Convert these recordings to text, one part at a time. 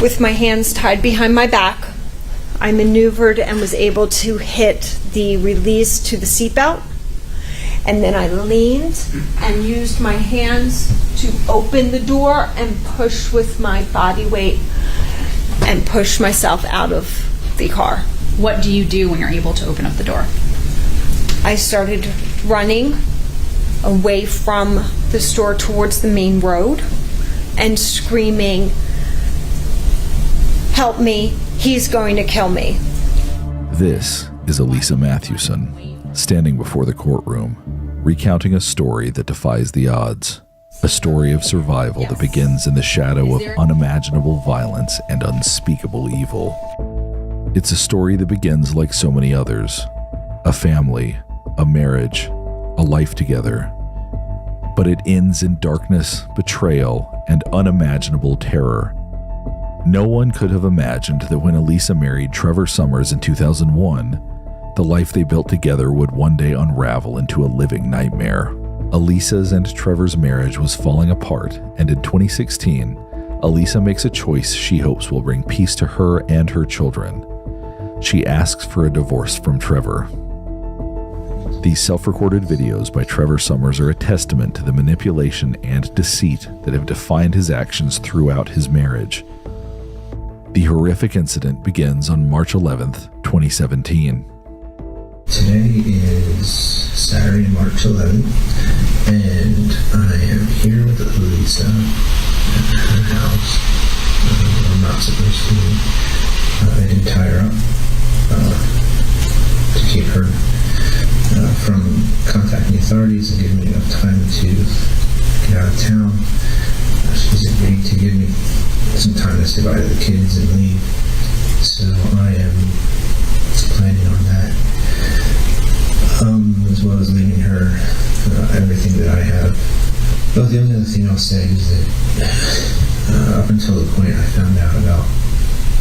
With my hands tied behind my back, I maneuvered and was able to hit the release to the seatbelt. And then I leaned and used my hands to open the door and push with my body weight and push myself out of the car. What do you do when you're able to open up the door? I started running away from the store towards the main road and screaming, "Help me, he's going to kill me." This is Alisa Matthewson, standing before the courtroom, recounting a story that defies the odds. A story of survival that begins in the shadow of unimaginable violence and unspeakable evil. It's a story that begins like so many others. A family, a marriage, a life together. But it ends in darkness, betrayal, and unimaginable terror. No one could have imagined that when Alisa married Trevor Summers in 2001, the life they built together would one day unravel into a living nightmare. Alisa's and Trevor's marriage was falling apart, and in 2016, Alisa makes a choice she hopes will bring peace to her and her children. She asks for a divorce from Trevor. These self-recorded videos by Trevor Summers are a testament to the manipulation and deceit that have defined his actions throughout his marriage. The horrific incident begins on March 11th, 2017. Today is Saturday, March 11th, and I am here with Alisa at her house. I'm not supposed to. I did tie her up to keep her from contacting the authorities and giving me enough time to get out of town. She's agreed to give me some time to say bye to the kids and leave. So I am planning on that. As well as leaving her everything that I have. But the only other thing I'll say is that up until the point I found out about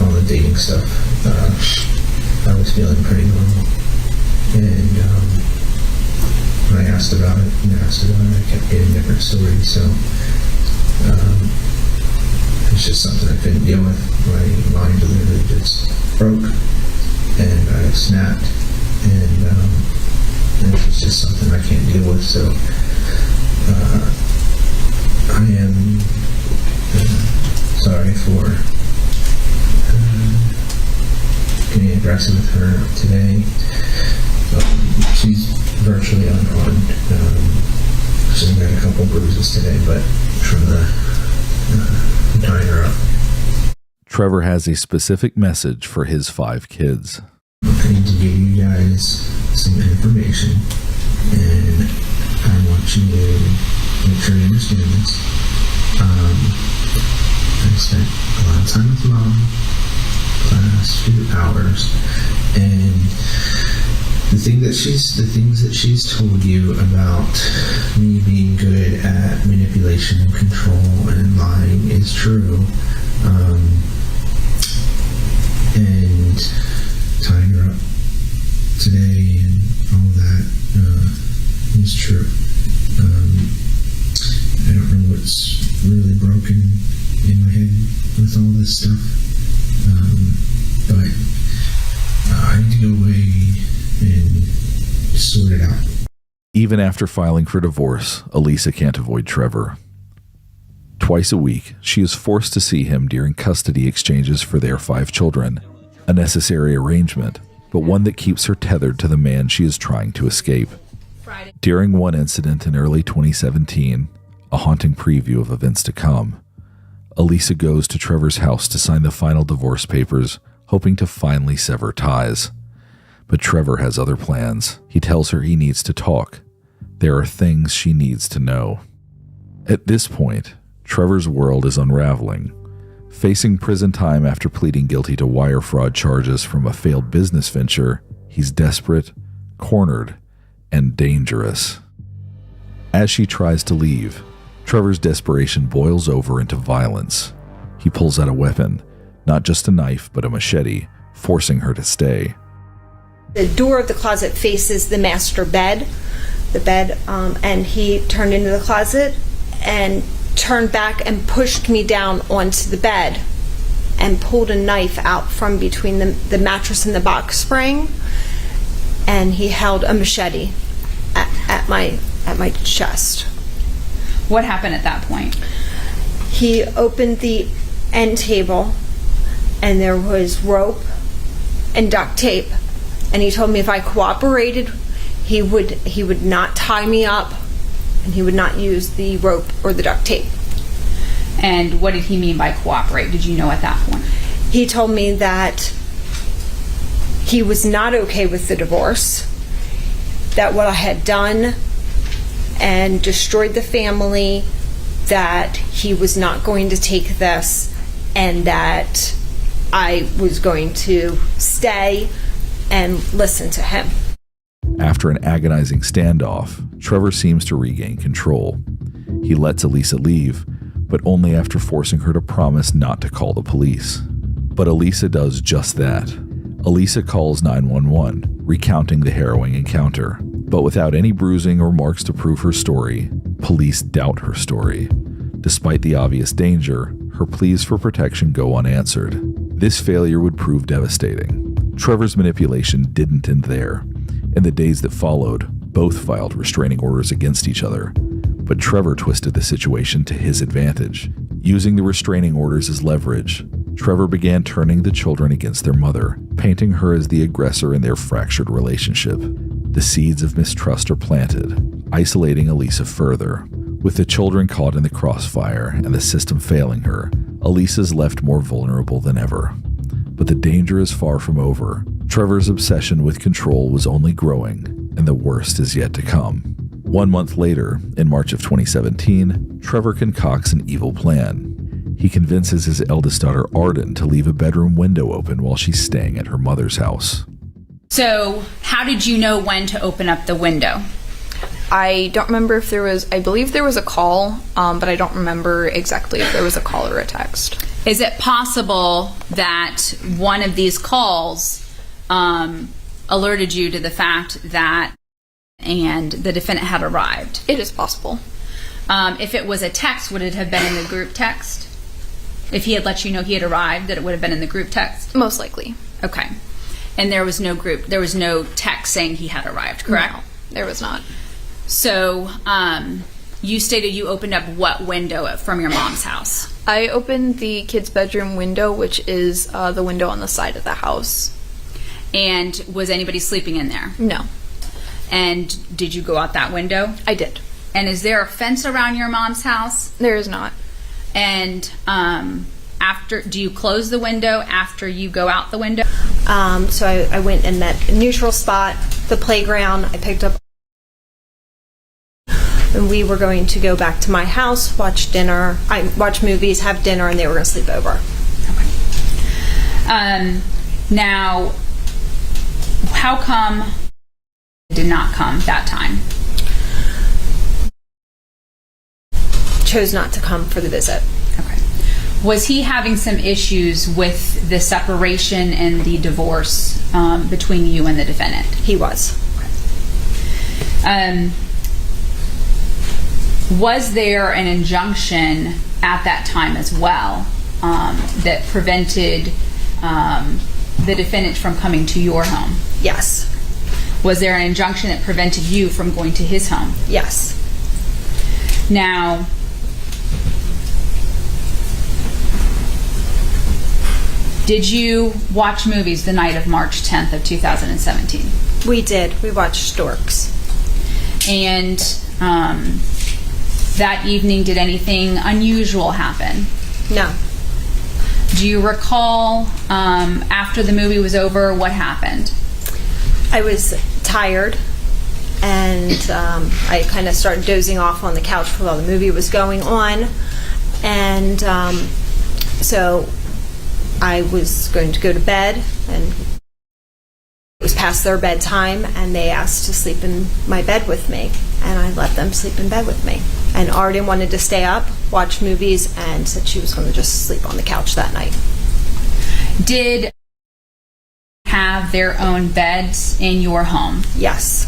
all the dating stuff, I was feeling pretty normal. And when I asked about it, I kept getting different stories. So it's just something I couldn't deal with. My mind literally just broke, and I snapped, and it's just something I can't deal with. So I am sorry for getting aggressive with her today. She's virtually unharmed. She's got a couple bruises today, but from the tying her up. Trevor has a specific message for his 5 kids. I need to give you guys some information, and I want you to make sure you understand this. I spent a lot of time with Mom the last few hours, and the things that she's told you about me being good at manipulation and control and lying is true. And tying her up today and all that is true. I don't know what's really broken in my head with all this stuff, but I need to go away and sort it out. Even after filing for divorce, Alisa can't avoid Trevor. Twice a week, she is forced to see him during custody exchanges for their 5 children. A necessary arrangement, but one that keeps her tethered to the man she is trying to escape. During one incident in early 2017, a haunting preview of events to come, Alisa goes to Trevor's house to sign the final divorce papers, hoping to finally sever ties. But Trevor has other plans. He tells her he needs to talk. There are things she needs to know. At this point, Trevor's world is unraveling. Facing prison time after pleading guilty to wire fraud charges from a failed business venture, he's desperate, cornered, and dangerous. As she tries to leave, Trevor's desperation boils over into violence. He pulls out a weapon, not just a knife, but a machete, forcing her to stay. The door of the closet faces the master bed, and he turned into the closet and turned back and pushed me down onto the bed and pulled a knife out from between the mattress and the box spring, and he held a machete at my chest. What happened at that point? He opened the end table, and there was rope and duct tape, and he told me if I cooperated, he would not tie me up, and he would not use the rope or the duct tape. And what did he mean by cooperate? Did you know at that point? He told me that he was not okay with the divorce, that what I had done and destroyed the family, that he was not going to take this, and that I was going to stay and listen to him. After an agonizing standoff, Trevor seems to regain control. He lets Alisa leave, but only after forcing her to promise not to call the police. But Alisa does just that. Alisa calls 911, recounting the harrowing encounter. But without any bruising or marks to prove her story, police doubt her story. Despite the obvious danger, her pleas for protection go unanswered. This failure would prove devastating. Trevor's manipulation didn't end there. In the days that followed, both filed restraining orders against each other. But Trevor twisted the situation to his advantage. Using the restraining orders as leverage, Trevor began turning the children against their mother, painting her as the aggressor in their fractured relationship. The seeds of mistrust are planted, isolating Alisa further. With the children caught in the crossfire and the system failing her, Alisa's left more vulnerable than ever. But the danger is far from over. Trevor's obsession with control was only growing, and the worst is yet to come. 1 month later, in March of 2017, Trevor concocts an evil plan. He convinces his eldest daughter, Arden, to leave a bedroom window open while she's staying at her mother's house. So, how did you know when to open up the window? I don't remember if there was, I believe there was a call, but I don't remember exactly if there was a call or a text. Is it possible that one of these calls alerted you to the fact that and the defendant had arrived? It is possible. If it was a text, would it have been in the group text? If he had let you know he had arrived, that it would have been in the group text? Most likely. Okay. And there was no text saying he had arrived, correct? No, there was not. So, you stated you opened up what window from your mom's house? I opened the kids' bedroom window, which is the window on the side of the house. And was anybody sleeping in there? No. And did you go out that window? I did. And is there a fence around your mom's house? There is not. And do you close the window after you go out the window? So I went in that neutral spot, the playground. I picked up, and we were going to go back to my house, watch dinner. I watch movies, have dinner, and they were going to sleep over. Okay. Now, how come it did not come that time? Chose not to come for the visit. Okay. Was he having some issues with the separation and the divorce between you and the defendant? He was. Okay. Was there an injunction at that time as well that prevented the defendant from coming to your home? Yes. Was there an injunction that prevented you from going to his home? Yes. Now, did you watch movies the night of March 10th of 2017? We did. We watched Storks. And that evening, did anything unusual happen? No. Do you recall after the movie was over what happened? I was tired, and I kind of started dozing off on the couch while the movie was going on. And so I was going to go to bed, and it was past their bedtime, and they asked to sleep in my bed with me, and I let them sleep in bed with me. And Arden wanted to stay up, watch movies, and said she was going to just sleep on the couch that night. Did have their own beds in your home? Yes.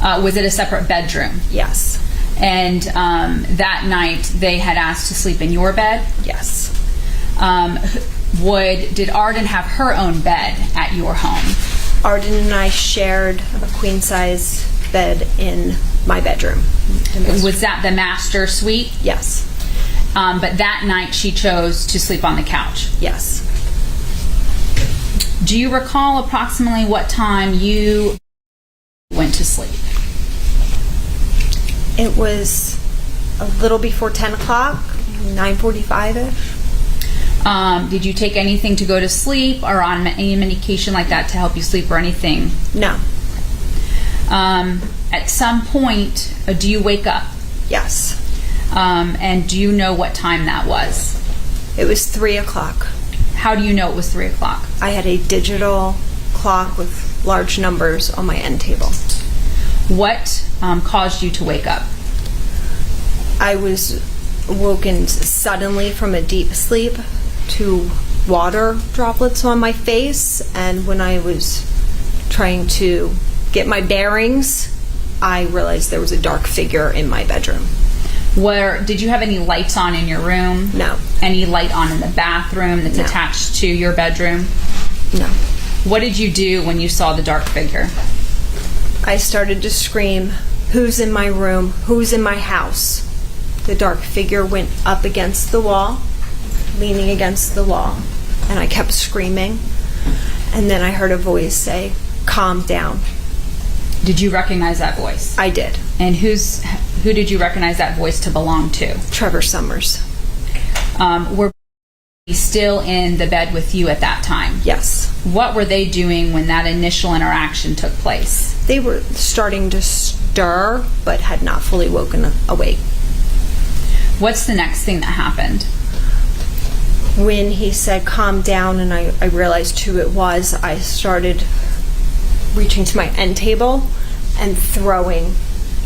Was it a separate bedroom? Yes. And that night they had asked to sleep in your bed? Yes. Did Arden have her own bed at your home? Arden and I shared a queen size bed in my bedroom. Was that the master suite? Yes. But that night she chose to sleep on the couch. Yes. Do you recall approximately what time you went to sleep? It was a little before 10 o'clock, 9:45-ish. Did you take anything to go to sleep or on any medication like that to help you sleep or anything? No. At some point, do you wake up? Yes. And do you know what time that was? It was 3 o'clock. How do you know it was 3 o'clock? I had a digital clock with large numbers on my end table. What caused you to wake up? I was woken suddenly from a deep sleep to water droplets on my face, and when I was trying to get my bearings, I realized there was a dark figure in my bedroom. Did you have any lights on in your room? No. Any light on in the bathroom that's No. attached to your bedroom? No. What did you do when you saw the dark figure? I started to scream, "Who's in my room? Who's in my house?" The dark figure went up against the wall, leaning against the wall, and I kept screaming. And then I heard a voice say, "Calm down." Did you recognize that voice? I did. And who did you recognize that voice to belong to? Trevor Summers. Were they still in the bed with you at that time? Yes. What were they doing when that initial interaction took place? They were starting to stir, but had not fully woken awake. What's the next thing that happened? When he said, "Calm down," and I realized who it was, I started reaching to my end table and throwing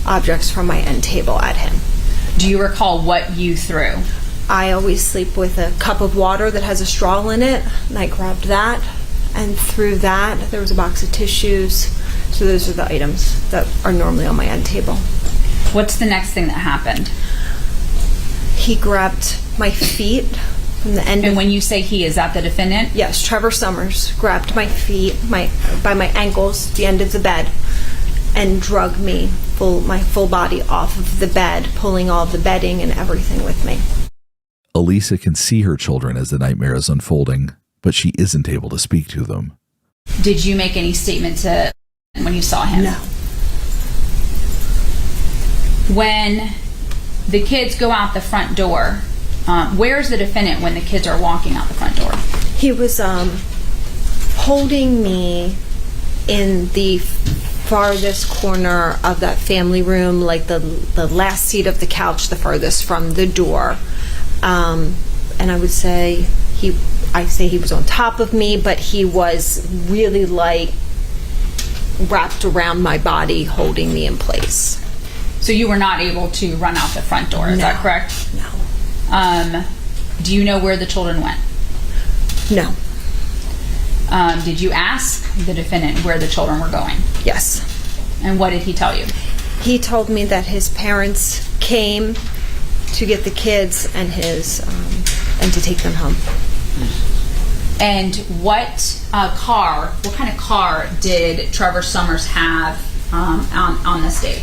objects from my end table at him. Do you recall what you threw? I always sleep with a cup of water that has a straw in it, and I grabbed that and threw that. There was a box of tissues. So those are the items that are normally on my end table. What's the next thing that happened? He grabbed my feet from the end And of... when you say he, is that the defendant? Yes, Trevor Summers grabbed my feet by my ankles, the end of the bed, and drug me, my full body off of the bed, pulling all the bedding and everything with me. Alisa can see her children as the nightmare is unfolding, but she isn't able to speak to them. Did you make any statement to when you saw him? No. When the kids go out the front door, where's the defendant when the kids are walking out the front door? He was holding me in the farthest corner of that family room, like the last seat of the couch, the furthest from the door. And I would say he was on top of me, but he was really like wrapped around my body, holding me in place. So you were not able to run out the front door, is No. that correct? No. Do you know where the children went? No. Did you ask the defendant where the children were going? Yes. And what did he tell you? He told me that his parents came to get the kids and and to take them home. And what kind of car did Trevor Summers have on this date?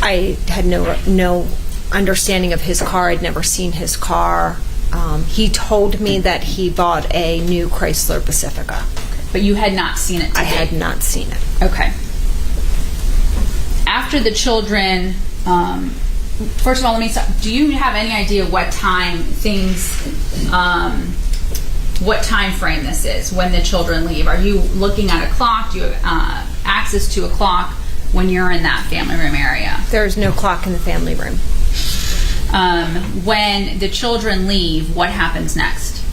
I had no understanding of his car. I'd never seen his car. He told me that he bought a new Chrysler Pacifica. But you had not seen it to I date? had not seen it. Okay. After the children, first of all, let me stop. Do you have any idea what time what time frame this is when the children leave? Are you looking at a clock? Do you have access to a clock when you're in that family room area? There's no clock in the family room. When the children leave, what happens next?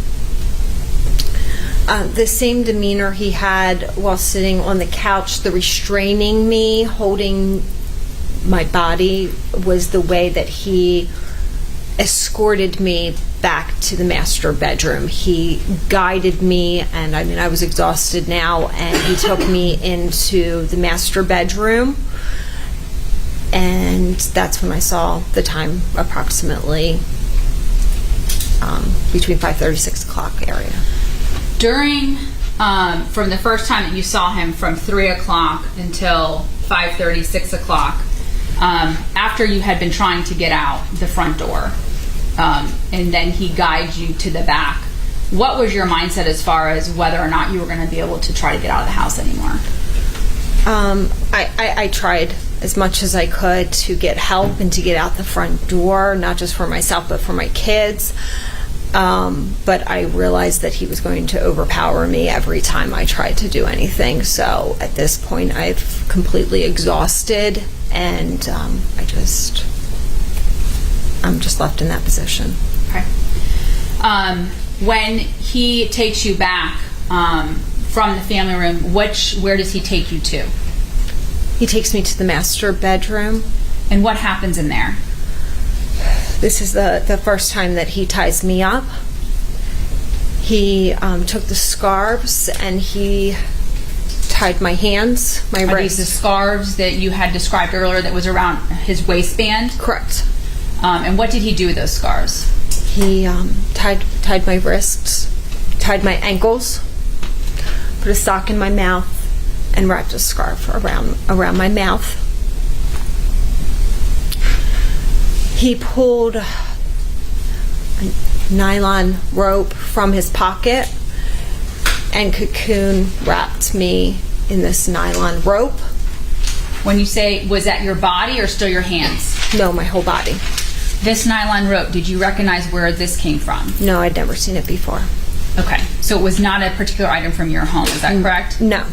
The same demeanor he had while sitting on the couch, the restraining me, holding my body, was the way that he escorted me back to the master bedroom. He guided me, and I was exhausted now, and he took me into the master bedroom, and that's when I saw the time, approximately between 5:30 6 o'clock area. During, from the first time that you saw him from 3 o'clock until 5:30, 6 o'clock, after you had been trying to get out the front door, and then he guides you to the back, what was your mindset as far as whether or not you were going to be able to try to get out of the house anymore? I tried as much as I could to get help and to get out the front door, not just for myself, but for my kids. But I realized that he was going to overpower me every time I tried to do anything. So at this point, I've completely exhausted, and I'm just left in that position. Okay. When he takes you back from the family room, where does he take you to? He takes me to the master bedroom. And what happens in there? This is the first time that he ties me up. He took the scarves and he tied my hands, my Are these wrists. the scarves that you had described earlier that was around his waistband? Correct. And what did he do with those scarves? He tied my wrists, tied my ankles, put a sock in my mouth, and wrapped a scarf around my mouth. He pulled a nylon rope from his pocket and cocoon wrapped me in this nylon rope. When you say, was that your body or still your hands? No, my whole body. This nylon rope, did you recognize where this came from? No, I'd never seen it before. Okay, so it was not a particular item from your home, is that correct? No.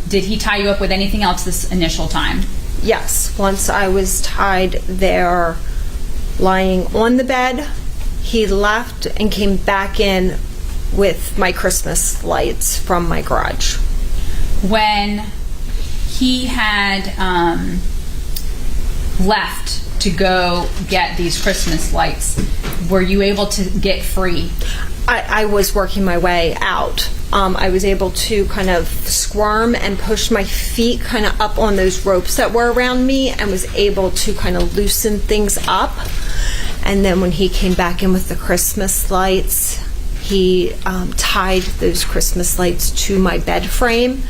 Did he tie you up with anything else this initial time? Yes. Once I was tied there, lying on the bed, he left and came back in with my Christmas lights from my garage. When he had left to go get these Christmas lights, were you able to get free? I was working my way out. I was able to kind of squirm and push my feet kind of up on those ropes that were around me and was able to kind of loosen things up. And then when he came back in with the Christmas lights, he tied those Christmas lights to my bed frame.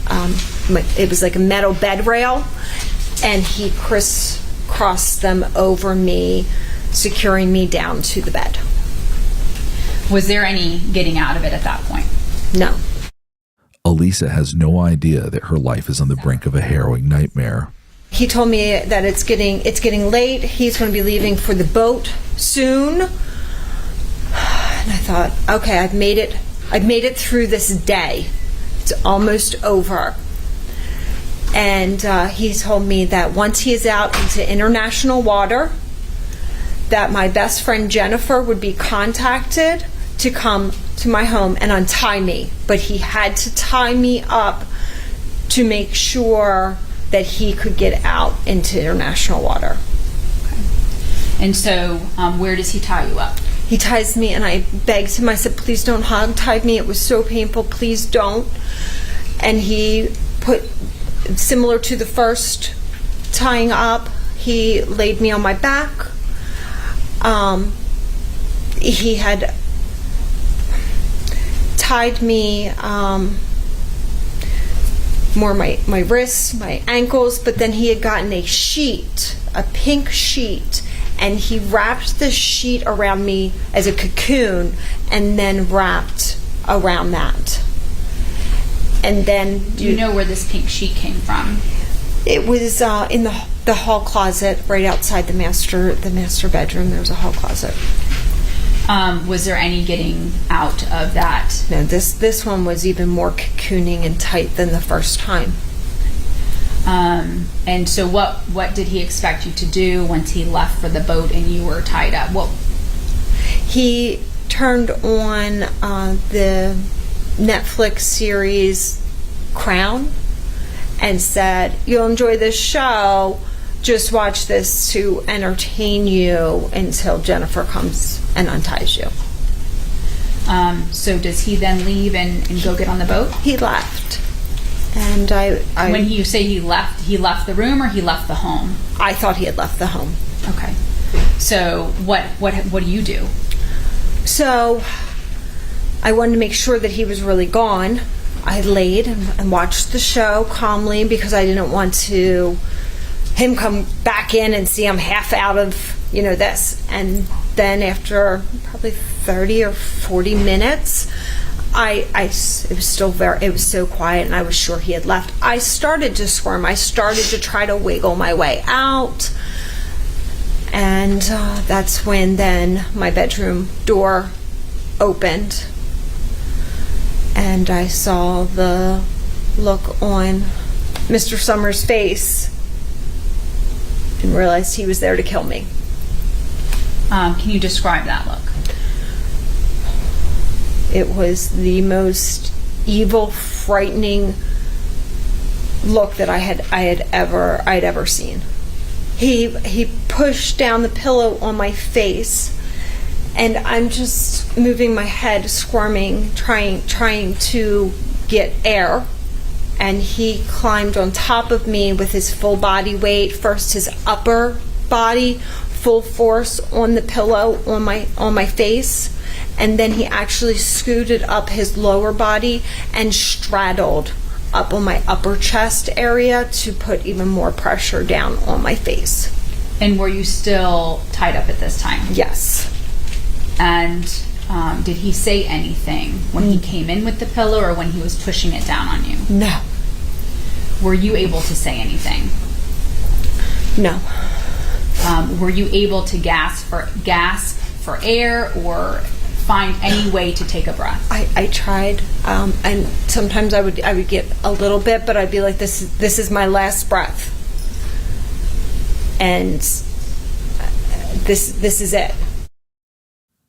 It was like a metal bed rail, and he crisscrossed them over me, securing me down to the bed. Was there any getting out of it at that point? No. Alisa has no idea that her life is on the brink of a harrowing nightmare. He told me that it's getting late. He's going to be leaving for the boat soon. And I thought, okay, I've made it through this day. It's almost over. And he told me that once he is out into international water, that my best friend Jennifer would be contacted to come to my home and untie me. But he had to tie me up to make sure that he could get out into international water. Okay. And so where does he tie you up? He ties me, and I begged him. I said, please don't hog-tie me. It was so painful. Please don't. And he put, similar to the first tying up, he laid me on my back. He had tied me more my wrists, my ankles, but then he had gotten a sheet, a pink sheet, and he wrapped the sheet around me as a cocoon and then wrapped around that. And then... Do you know where this pink sheet came from? It was in the hall closet right outside the master bedroom. There was a hall closet. Was there any getting out of that? No, this one was even more cocooning and tight than the first time. And so what did he expect you to do once he left for the boat and you were tied up? He turned on the Netflix series Crown and said, "You'll enjoy this show. Just watch this to entertain you until Jennifer comes and unties you." So does he then leave and go get on the boat? He left. And I when you say he left the room or he left the home? I thought he had left the home. Okay. So what do you do? So I wanted to make sure that he was really gone. I laid and watched the show calmly because I didn't want him come back in and see I'm half out of, this. And then after probably 30 or 40 minutes, it was so quiet and I was sure he had left. I started to squirm. I started to try to wiggle my way out. And that's when then my bedroom door opened. And I saw the look on Mr. Summers' face and realized he was there to kill me. Can you describe that look? It was the most evil, frightening look that I'd ever seen. He pushed down the pillow on my face, and I'm just moving my head, squirming, trying to get air. And he climbed on top of me with his full body weight. First his upper body, full force on the pillow on my face, and then he actually scooted up his lower body and straddled up on my upper chest area to put even more pressure down on my face. And were you still tied up at this time? Yes. And did he say anything when he came in with the pillow or when he was pushing it down on you? No. Were you able to say anything? No. Were you able to gasp for air or find any way to take a breath? I tried, and sometimes I would get a little bit, but I'd be like, this is my last breath, and this is it.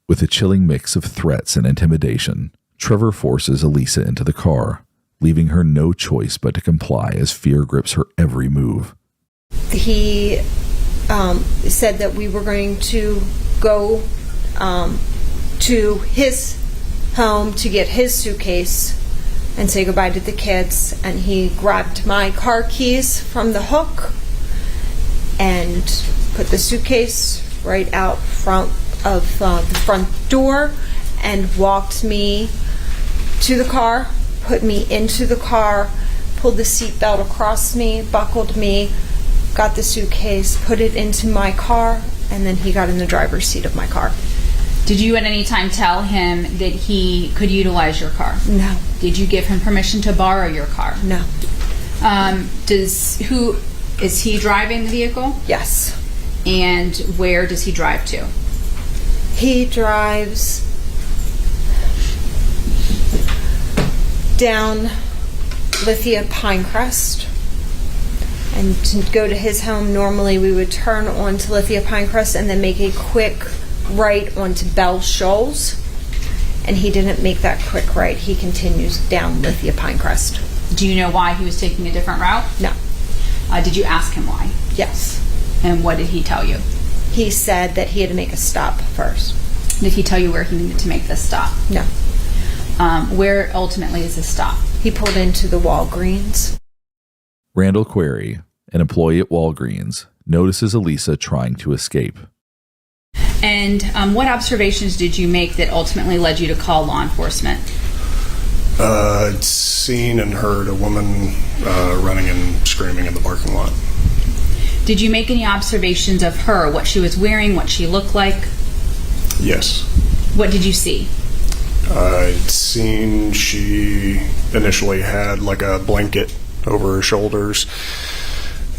With a chilling mix of threats and intimidation, Trevor forces Alisa into the car, leaving her no choice but to comply as fear grips her every move. He said that we were going to go to his home to get his suitcase and say goodbye to the kids, and he grabbed my car keys from the hook and put the suitcase right out front of the front door and walked me to the car, put me into the car, pulled the seatbelt across me, buckled me, got the suitcase, put it into my car, and then he got in the driver's seat of my car. Did you at any time tell him that he could utilize your car? No. Did you give him permission to borrow your car? No. Is he driving the vehicle? Yes. And where does he drive to? He drives down Lithia Pinecrest, and to go to his home, normally we would turn onto Lithia Pinecrest and then make a quick right onto Bell Shoals, and he didn't make that quick right. He continues down Lithia Pinecrest. Do you know why he was taking a different route? No. Did you ask him why? Yes. And what did he tell you? He said that he had to make a stop first. Did he tell you where he needed to make this stop? No. Where ultimately is this stop? He pulled into the Walgreens. Randall Query, an employee at Walgreens, notices Alisa trying to escape. And what observations did you make that ultimately led you to call law enforcement? I'd seen and heard a woman running and screaming in the parking lot. Did you make any observations of her, what she was wearing, what she looked like? Yes. What did you see? I'd seen she initially had like a blanket over her shoulders,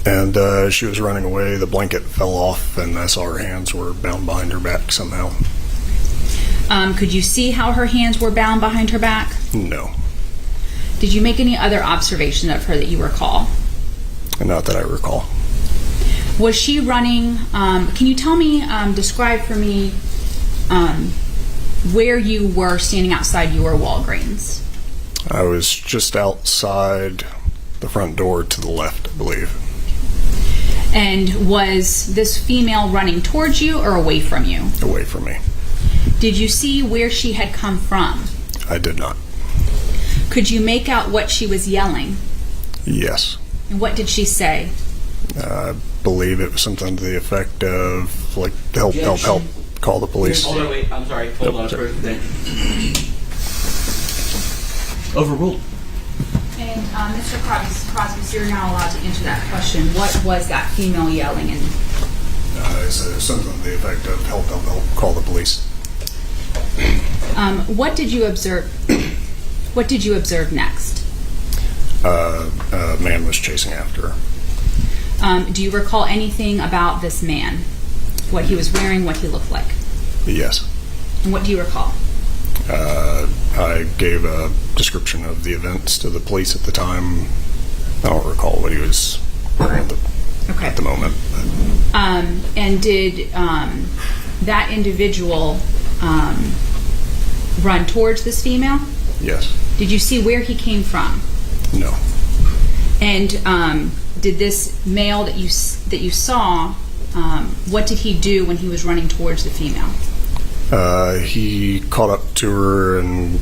and she was running away. The blanket fell off, and I saw her hands were bound behind her back somehow. Could you see how her hands were bound behind her back? No. Did you make any other observation of her that you recall? Not that I recall. Was she running, can you tell me, describe for me where you were standing outside your Walgreens? I was just outside the front door to the left, I believe. And was this female running towards you or away from you? Away from me. Did you see where she had come from? I did not. Could you make out what she was yelling? Yes. And what did she say? I believe it was something to the effect of, like, help, help, help, call the police. Hold on, wait, I'm sorry. Hold on for a second. Overruled. And Mr. Crosby, so you're now allowed to answer that question. What was that female yelling? And It's something to the effect of help, call the police. what did you observe? What did you observe next? A man was chasing after her. Do you recall anything about this man? What he was wearing, what he looked like? Yes. And what do you recall? I gave a description of the events to the police at the time. I don't recall what he was wearing at the moment. And did that individual run towards this female? Yes. Did you see where he came from? No. And did this male that you saw, what did he do when he was running towards the female? He caught up to her and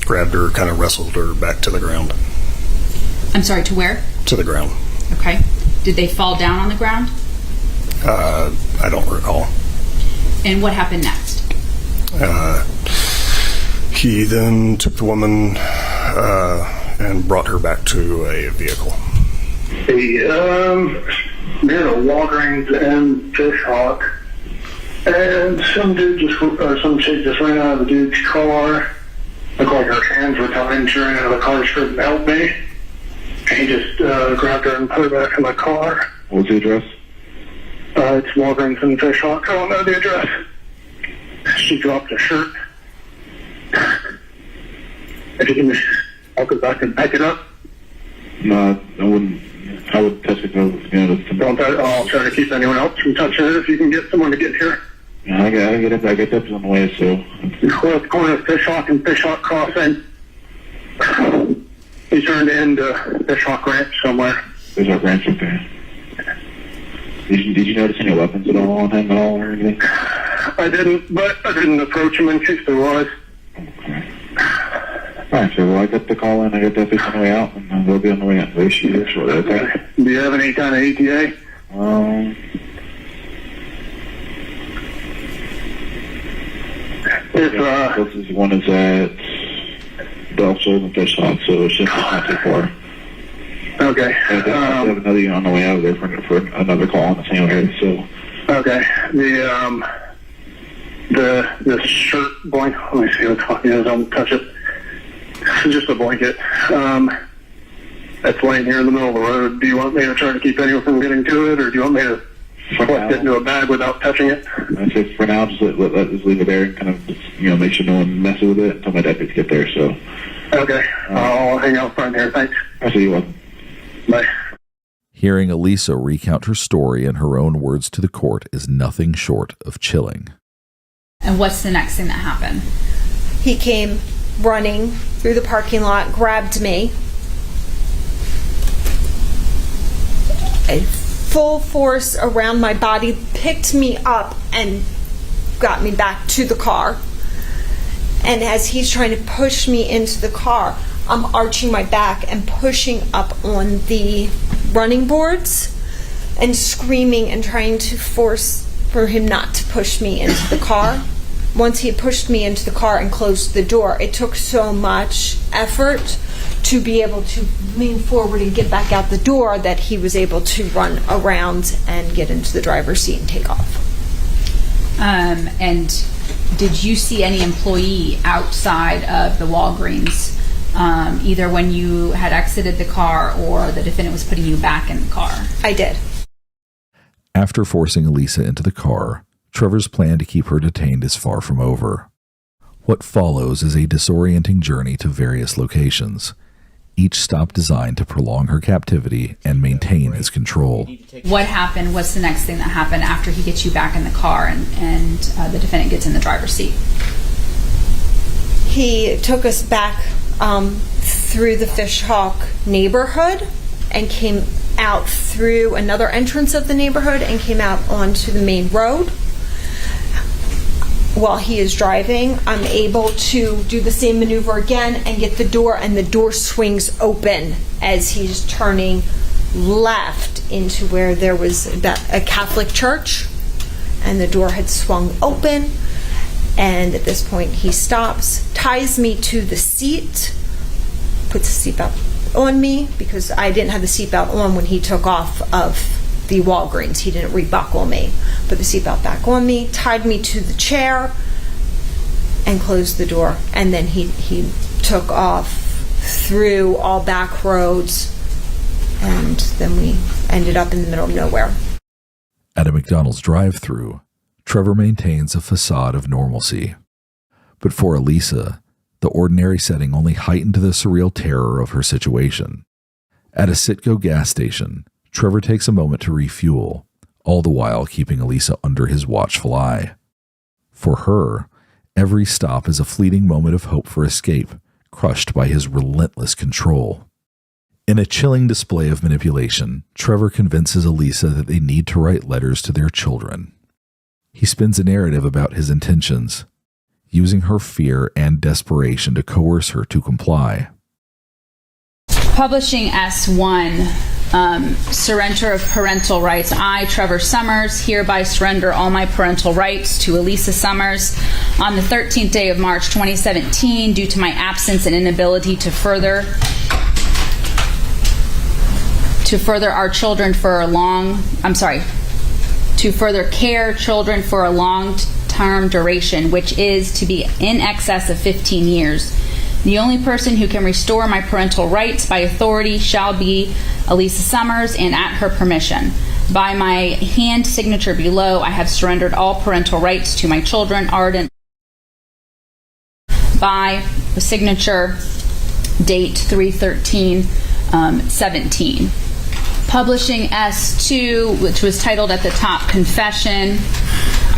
grabbed her, kind of wrestled her back to the ground. I'm sorry, to where? To the ground. Okay. Did they fall down on the ground? I don't recall. And what happened next? He then took the woman and brought her back to a vehicle. Near the Walgreens and Fish Hawk, and some chick just ran out of the dude's car. Looked like her hands were tied. She ran out of the car, she couldn't help me. He just grabbed her and put her back in the car. What's the address? It's Walgreens and Fish Hawk. I don't know the address. She dropped her shirt. If you can just walk it back and pack it up. No, I wouldn't. I would test it over. I'll try to keep anyone else from touching it if you can get someone to get here. Yeah, I get it. I get that on the way, so. Close the corner of Fish Hawk and Fish Hawk Crossing. He turned into Fish Hawk Ranch somewhere. Fish Hawk Ranch, okay. Did you notice any weapons at all on him at all or anything? I didn't, but I didn't approach him in case there was. Okay. Alright, so I got the call in, I got that fish on the way out, and they'll be on the way out. They shoot it short, okay? Do you have any kind of ETA? This is one is at Belfast and Fish Hawk, so it's just not too far. Okay. I have another unit on the way out there for another call on the same area, so. Okay. The shirt blanket, let me see what the fuck it is, I won't touch it. It's just a blanket. That's laying here in the middle of the road. Do you want me to try to keep anyone from getting to it, or do you want me to collect it into a bag without touching it? I say for now, just just leave it there and kind of just, make sure no one messes with it until my deputies get there, so. Okay. I'll hang out front here, thanks. I see you welcome. Bye. Hearing Alisa recount her story in her own words to the court is nothing short of chilling. And what's the next thing that happened? He came running through the parking lot, grabbed me. A full force around my body, picked me up and got me back to the car. And as he's trying to push me into the car, I'm arching my back and pushing up on the running boards and screaming and trying to force for him not to push me into the car. Once he pushed me into the car and closed the door, it took so much effort to be able to lean forward and get back out the door that he was able to run around and get into the driver's seat and take off. And did you see any employee outside of the Walgreens, either when you had exited the car or the defendant was putting you back in the car? I did. After forcing Alisa into the car, Trevor's plan to keep her detained is far from over. What follows is a disorienting journey to various locations, each stop designed to prolong her captivity and maintain his control. What happened? What's the next thing that happened after he gets you back in the car and the defendant gets in the driver's seat? He took us back through the Fish Hawk neighborhood and came out through another entrance of the neighborhood and came out onto the main road. While he is driving, I'm able to do the same maneuver again and get the door, and the door swings open as he's turning left into where there was a Catholic church, and the door had swung open, And at this point, he stops, ties me to the seat, puts the seatbelt on me because I didn't have the seatbelt on when he took off of the Walgreens. He didn't rebuckle me. Put the seatbelt back on me, tied me to the chair, and closed the door. And then he took off through all back roads, and then we ended up in the middle of nowhere. At a McDonald's drive-thru, Trevor maintains a facade of normalcy. But for Alisa, the ordinary setting only heightened the surreal terror of her situation. At a Citgo gas station, Trevor takes a moment to refuel, all the while keeping Alisa under his watchful eye. For her, every stop is a fleeting moment of hope for escape, crushed by his relentless control. In a chilling display of manipulation, Trevor convinces Alisa that they need to write letters to their children. He spins a narrative about his intentions, using her fear and desperation to coerce her to comply. Publishing S1, surrender of parental rights. I, Trevor Summers, hereby surrender all my parental rights to Alisa Summers on the 13th day of March 2017 due to my absence and inability to further our children for a long, to further care children for a long-term duration, which is to be in excess of 15 years. The only person who can restore my parental rights by authority shall be Alisa Summers, and at her permission. By my hand signature below, I have surrendered all parental rights to my children, Arden. By the signature, date 3/13/17. Publishing S2, which was titled at the top, Confession.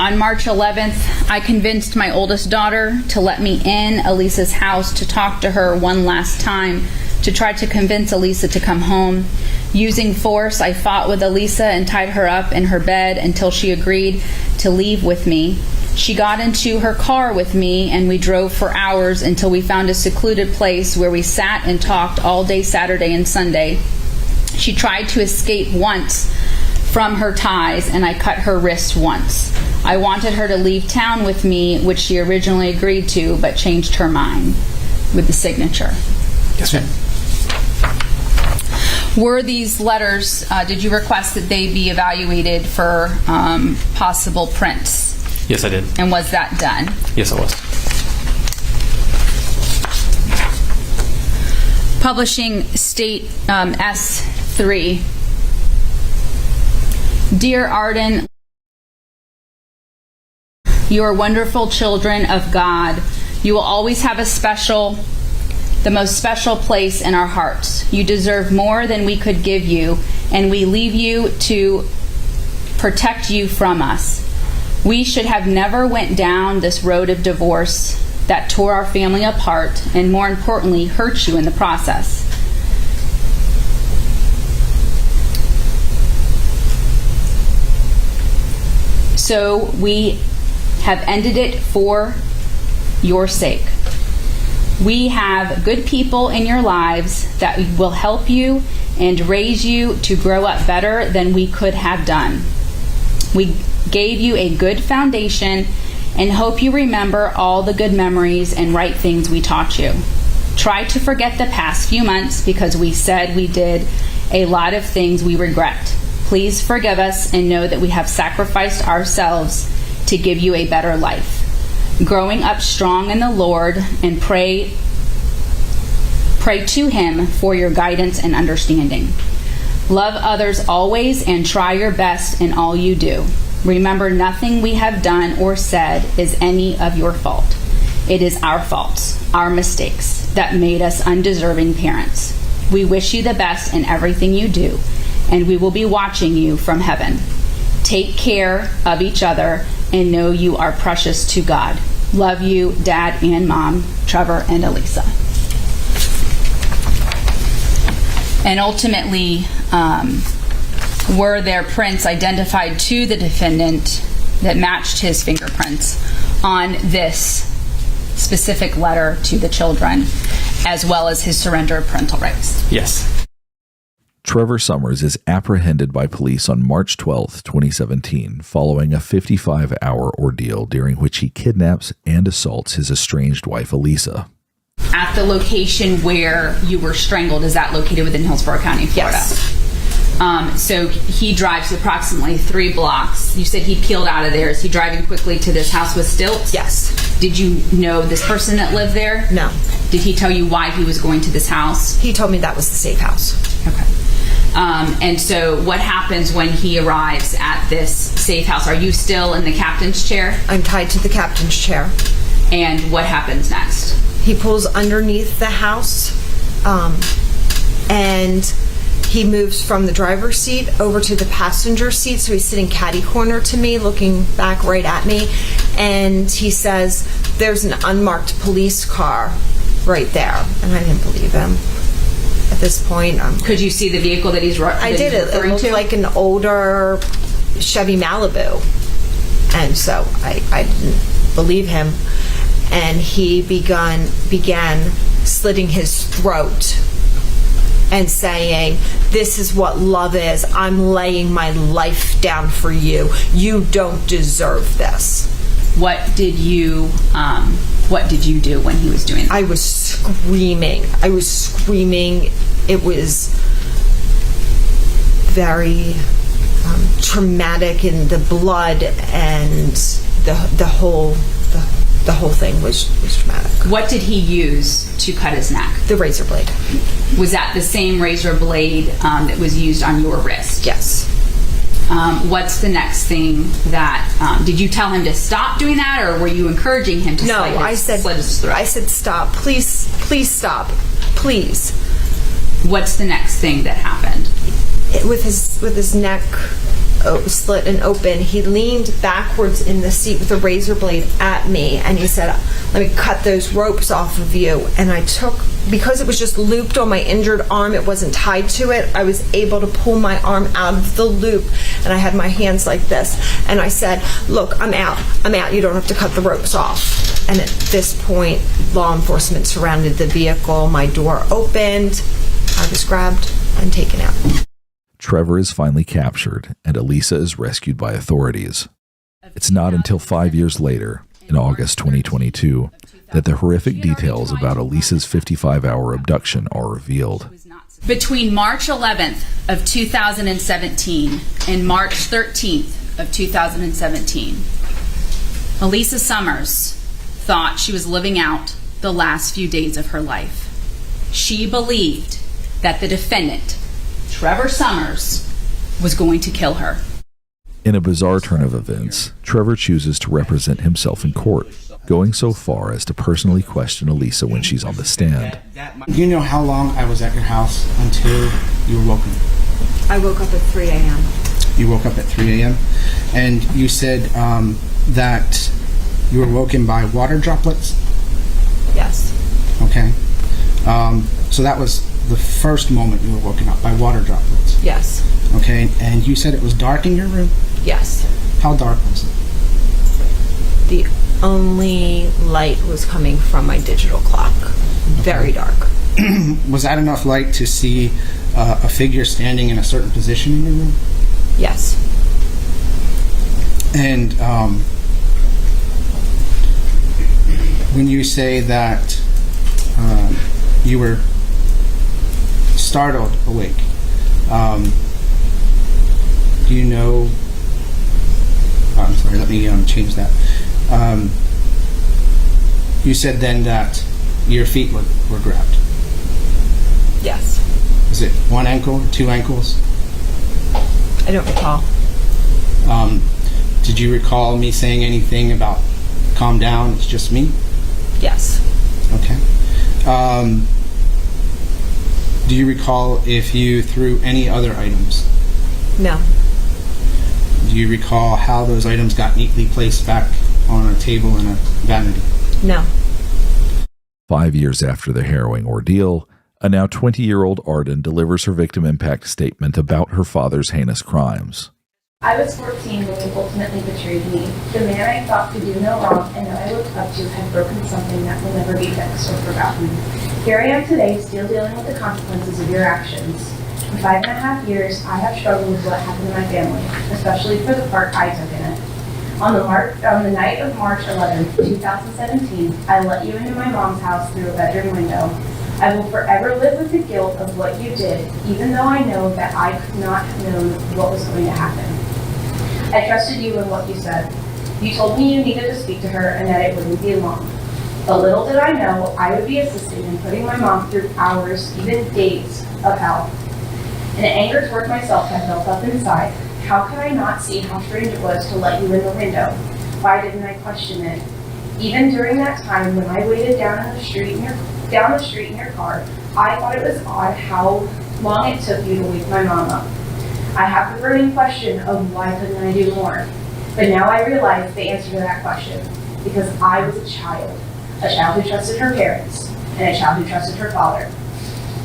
On March 11th, I convinced my oldest daughter to let me in Alisa's house to talk to her one last time, to try to convince Alisa to come home. Using force, I fought with Alisa and tied her up in her bed until she agreed to leave with me. She got into her car with me and we drove for hours until we found a secluded place where we sat and talked all day Saturday and Sunday. She tried to escape once from her ties, and I cut her wrist once. I wanted her to leave town with me, which she originally agreed to, but changed her mind. With the signature. Yes, ma'am. Were these letters, did you request that they be evaluated for possible prints? Yes, I did. And was that done? Yes, I was. Publishing State S3. Dear Arden, you are wonderful children of God. You will always have the most special place in our hearts. You deserve more than we could give you, and we leave you to protect you from us. We should have never went down this road of divorce that tore our family apart and, more importantly, hurt you in the process. So we have ended it for your sake. We have good people in your lives that will help you and raise you to grow up better than we could have done. We gave you a good foundation and hope you remember all the good memories and right things we taught you. Try to forget the past few months because we said we did a lot of things we regret. Please forgive us and know that we have sacrificed ourselves to give you a better life. Growing up strong in the Lord, and pray to Him for your guidance and understanding. Love others always and try your best in all you do. Remember, nothing we have done or said is any of your fault. It is our faults, our mistakes, that made us undeserving parents. We wish you the best in everything you do, and we will be watching you from heaven. Take care of each other and know you are precious to God. Love you, Dad and Mom, Trevor and Alisa. And ultimately, were there prints identified to the defendant that matched his fingerprints on this specific letter to the children, as well as his surrender of parental rights? Yes. Trevor Summers is apprehended by police on March 12, 2017, following a 55-hour ordeal during which he kidnaps and assaults his estranged wife, Alisa. At the location where you were strangled, is that located within Hillsborough County, Florida? Yes. So he drives approximately 3 blocks. You said he peeled out of there. Is he driving quickly to this house with stilts? Yes. Did you know this person that lived there? No. Did he tell you why he was going to this house? He told me that was the safe house. Okay. And so what happens when he arrives at this safe house? Are you still in the captain's chair? I'm tied to the captain's chair. And what happens next? He pulls underneath the house, and he moves from the driver's seat over to the passenger seat. So he's sitting catty corner to me, looking back right at me. And he says, "There's an unmarked police car right there." And I didn't believe him at this point. Could you see the vehicle that he's I did. It looked to? like an older Chevy Malibu. And so I didn't believe him. And he began slitting his throat and saying, "This is what love is. I'm laying my life down for you. You don't deserve this." What did you do when he was doing that? I was screaming. It was very traumatic, in the blood, and the whole thing was traumatic. What did he use to cut his neck? The razor blade. Was that the same razor blade that was used on your wrist? Yes. What's the next thing that, did you tell him to stop doing that, or were you encouraging him to No, slit his throat? I said, "Stop. Please stop. Please." What's the next thing that happened? With his neck slit and open, he leaned backwards in the seat with a razor blade at me, and he said, "Let me cut those ropes off of you." And I took, because it was just looped on my injured arm, it wasn't tied to it, I was able to pull my arm out of the loop, and I had my hands like this, and I said, "Look, I'm out, you don't have to cut the ropes off." And at this point, law enforcement surrounded the vehicle, my door opened, I was grabbed and taken out. Trevor is finally captured, and Alisa is rescued by authorities. It's not until 5 years later, in August 2022, that the horrific details about Alisa's 55-hour abduction are revealed. Between March 11th of 2017 and March 13th of 2017, Alisa Summers thought she was living out the last few days of her life. She believed that the defendant, Trevor Summers, was going to kill her. In a bizarre turn of events, Trevor chooses to represent himself in court, going so far as to personally question Alisa when she's on the stand. Do you know how long I was at your house until you were woken? I woke up at 3 a.m. You woke up at 3 a.m. And you said that you were woken by water droplets? Yes. Okay. So that was the first moment you were woken up, by water droplets? Yes. Okay. And you said it was dark in your room? Yes. How dark was it? The only light was coming from my digital clock. Very dark. Was that enough light to see a figure standing in a certain position in your room? Yes. And when you say that you were startled awake, do you know... I'm sorry, let me change that. You said then that your feet were grabbed. Yes. Is it one ankle or two ankles? I don't recall. Did you recall me saying anything about calm down, it's just me? Yes. Okay. Do you recall if you threw any other items? No. Do you recall how those items got neatly placed back on a table in a vanity? No. 5 years after the harrowing ordeal, a now 20-year-old Arden delivers her victim impact statement about her father's heinous crimes. I was 14 when he ultimately betrayed me. The man I thought could do no wrong and that I looked up to had broken something that will never be fixed or forgotten. Here I am today, still dealing with the consequences of your actions. For 5.5 years, I have struggled with what happened to my family, especially for the part I took in it. On the night of March 11, 2017, I let you into my mom's house through a bedroom window. I will forever live with the guilt of what you did, even though I know that I could not have known what was going to happen. I trusted you in what you said. You told me you needed to speak to her and that it wouldn't be long. But little did I know, I would be assisting in putting my mom through hours, even days, of hell. And anger toward myself had built up inside. How could I not see how strange it was to let you in the window? Why didn't I question it? Even during that time when I waited down the street in your car, I thought it was odd how long it took you to wake my mom up. I have the burning question of why couldn't I do more? But now I realize the answer to that question, because I was a child who trusted her parents, and a child who trusted her father.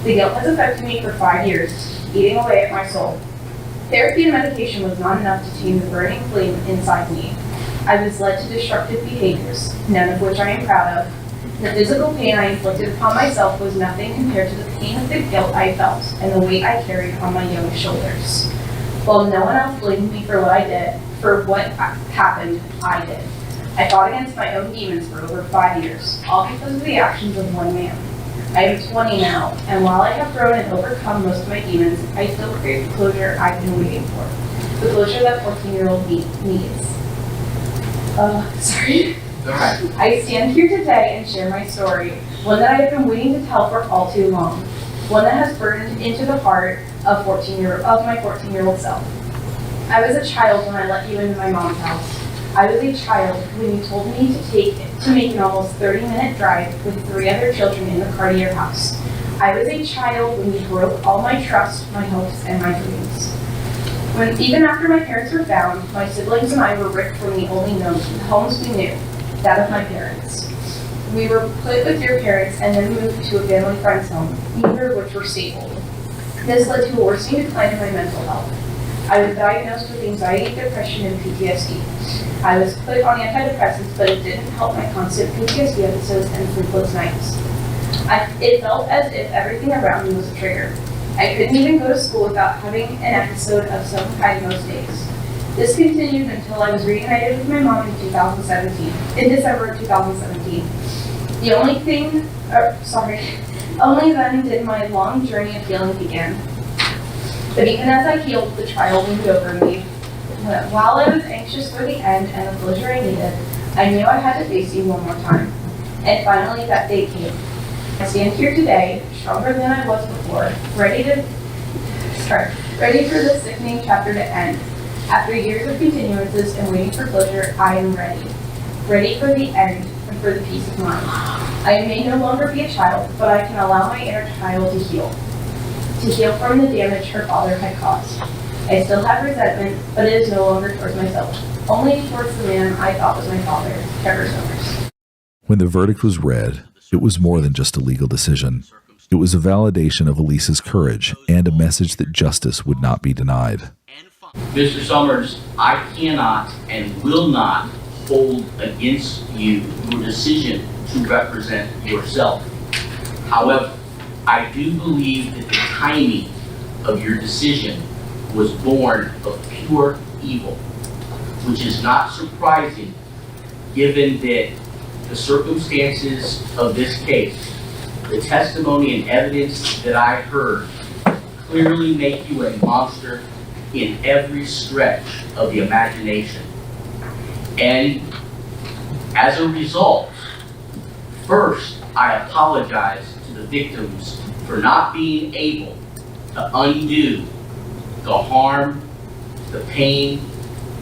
The guilt has affected me for 5 years, eating away at my soul. Therapy and medication was not enough to tame the burning flame inside me. I was led to destructive behaviors, none of which I am proud of. The physical pain I inflicted upon myself was nothing compared to the pain of the guilt I felt and the weight I carried on my young shoulders. While no one else blamed me for what happened, I did. I fought against my own demons for over 5 years, all because of the actions of one man. I am 20 now, and while I have grown and overcome most of my demons, I still crave the closure I've been waiting for. The closure that 14-year-old needs. Sorry. I stand here today and share my story, one that I have been waiting to tell for all too long, one that has burned into the heart of my 14-year-old self. I was a child when I let you into my mom's house. I was a child when you told me to make an almost 30-minute drive with 3 other children in the car to your house. I was a child when you broke all my trust, my hopes, and my dreams. Even after my parents were found, my siblings and I were ripped from the only homes we knew, that of my parents. We were put with your parents and then moved to a family friend's home, neither of which were stable. This led to a worsening decline in my mental health. I was diagnosed with anxiety, depression, and PTSD. I was put on antidepressants, but it didn't help my constant PTSD episodes and sleepless nights. It felt as if everything around me was a trigger. I couldn't even go to school without having an episode of some kind most days. This continued until I was reunited with my mom in December of 2017. Only then did my long journey of healing begin. But even as I healed, the trial loomed over me. While I was anxious for the end and the closure I needed, I knew I had to face you one more time. And finally, that day came. I stand here today, stronger than I was before, ready for this sickening chapter to end. After years of continuances and waiting for closure, I am ready. Ready for the end and for the peace of mind. I may no longer be a child, but I can allow my inner child to heal from the damage her father had caused. I still have resentment, but it is no longer towards myself, only towards the man I thought was my father, Trevor Summers. When the verdict was read, it was more than just a legal decision. It was a validation of Alisa's courage and a message that justice would not be denied. Mr. Summers, I cannot and will not hold against you your decision to represent yourself. However, I do believe that the timing of your decision was born of pure evil, which is not surprising given that the circumstances of this case, the testimony and evidence that I heard clearly make you a monster in every stretch of the imagination. And as a result, first, I apologize to the victims for not being able to undo the harm, the pain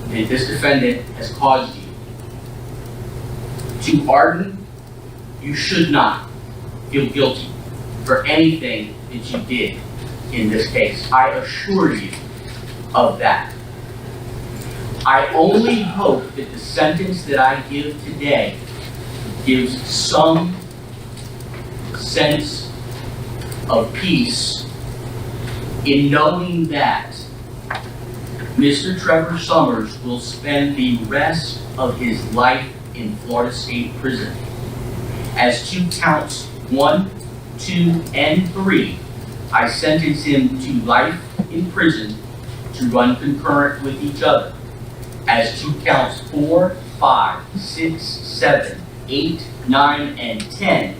that this defendant has caused you. To Arden, you should not feel guilty for anything that you did in this case. I assure you of that. I only hope that the sentence that I give today gives some sense of peace in knowing that Mr. Trevor Summers will spend the rest of his life in Florida State Prison. As to counts 1, 2, and 3 I sentence him to life in prison to run concurrent with each other. As to counts 4, 5, 6, 7, 8, 9, and 10,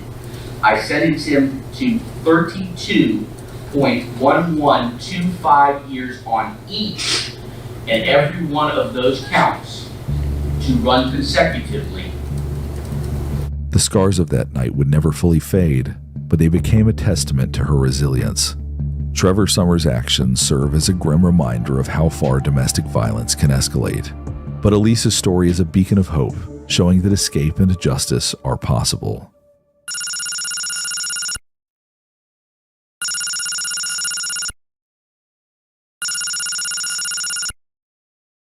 I sentence him to 32.1125 years on each and every one of those counts to run consecutively. The scars of that night would never fully fade, but they became a testament to her resilience. Trevor Summers' actions serve as a grim reminder of how far domestic violence can escalate. But Alisa's story is a beacon of hope, showing that escape and justice are possible.